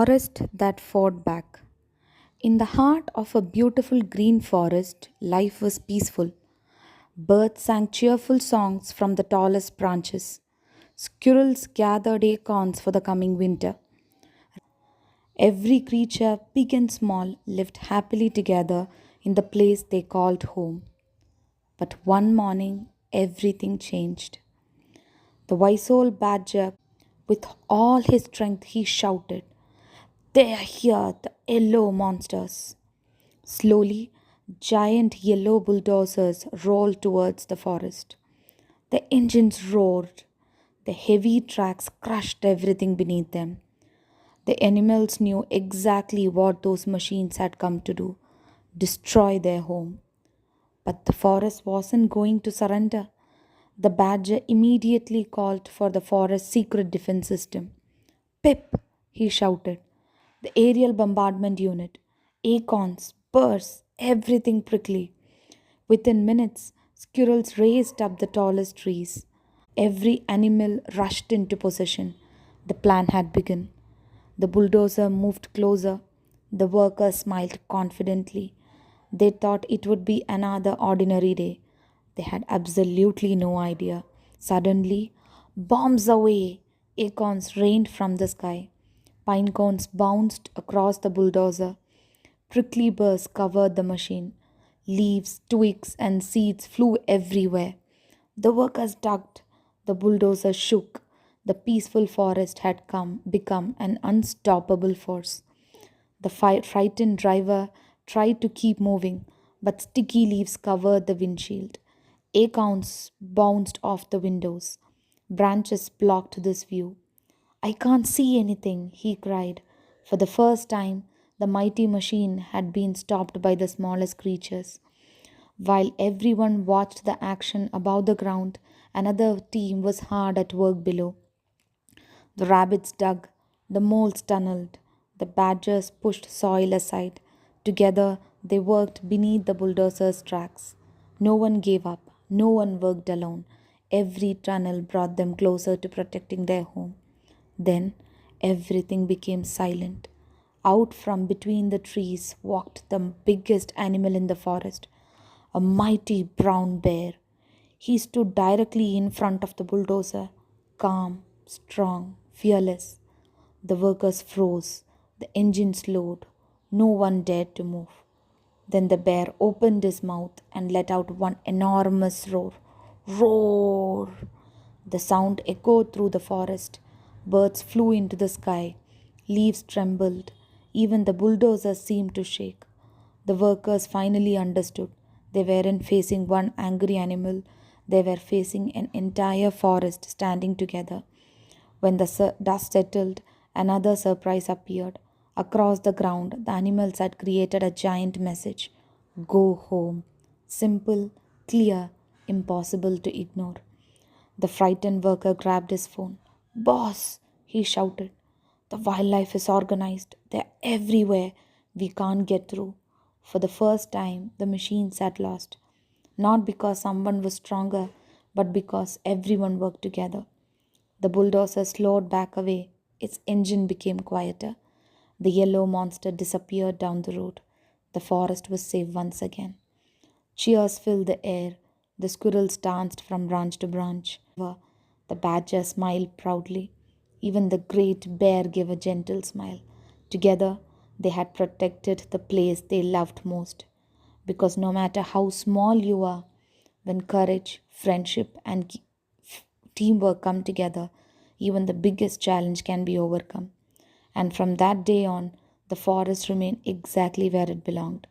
forest that fought back. In the heart of a beautiful green forest, life was peaceful. Birds sang cheerful songs from the tallest branches. Squirrels gathered acorns for the coming winter. Every creature, big and small, lived happily together in the place they called home. But one morning, everything changed. The wise old badger, with all his strength, he shouted, "They are here, the yellow monsters." Slowly, giant yellow bulldozers rolled towards the forest. The engines roared. The heavy tracks crushed everything beneath them. The animals knew exactly what those machines had come to do: destroy their home. But the forest wasn't going to surrender. The badger immediately called for the forest's secret defense system. "Pip!" he shouted. "The aerial bombardment unit. Acorns, burrs, everything prickly." Within minutes, squirrels raced up the tallest trees. Every animal rushed into position. The plan had begun. The bulldozer moved closer. The workers smiled confidently. They thought it would be another ordinary day. They had absolutely no idea. Suddenly, bombs away! Acorns rained from the sky. Pine cones bounced across the bulldozer. Prickly burrs covered the machine. Leaves, twigs, and seeds flew everywhere. The workers dug. The bulldozer shook. The peaceful forest had become an unstoppable force. The frightened driver tried to keep moving, but sticky leaves covered the windshield. Acorns bounced off the windows. Branches blocked this view. "I can't see anything," he cried. For the first time, the mighty machine had been stopped by the smallest creatures. While everyone watched the action above the ground, another team was hard at work below. The rabbits dug, the moles tunneled, the badgers pushed soil aside. Together, they worked beneath the bulldozer's tracks. No one gave up, no one worked alone. Every tunnel brought them closer to protecting their home. Then everything became silent. Out from between the trees walked the biggest animal in the forest, a mighty brown bear. He stood directly in front of the bulldozer, calm, strong, fearless. The workers froze, the engine slowed. No one dared to move. Then the bear opened his mouth and let out one enormous roar. Roar! The sound echoed through the forest. Birds flew into the sky. Leaves trembled. Even the bulldozer seemed to shake. The workers finally understood. They weren't facing one angry animal, they were facing an entire forest standing together. When the dust settled, another surprise appeared. Across the ground, the animals had created a giant message: "Go home." Simple, clear, impossible to ignore. The frightened worker grabbed his phone. "Boss," he shouted, "the wildlife is organized. They're everywhere. We can't get through." For the first time, the machines had lost. Not because someone was stronger, but because everyone worked together. The bulldozer slowed back away. Its engine became quieter. The yellow monster disappeared down the road. The forest was safe once again. Cheers filled the air. The squirrels danced from branch to branch. The badger smiled proudly. Even the great bear gave a gentle smile. Together, they had protected the place they loved most. Because no matter how small you are, when courage, friendship, and teamwork come together, even the biggest challenge can be overcome. And from that day on, the forest remained exactly where it belonged,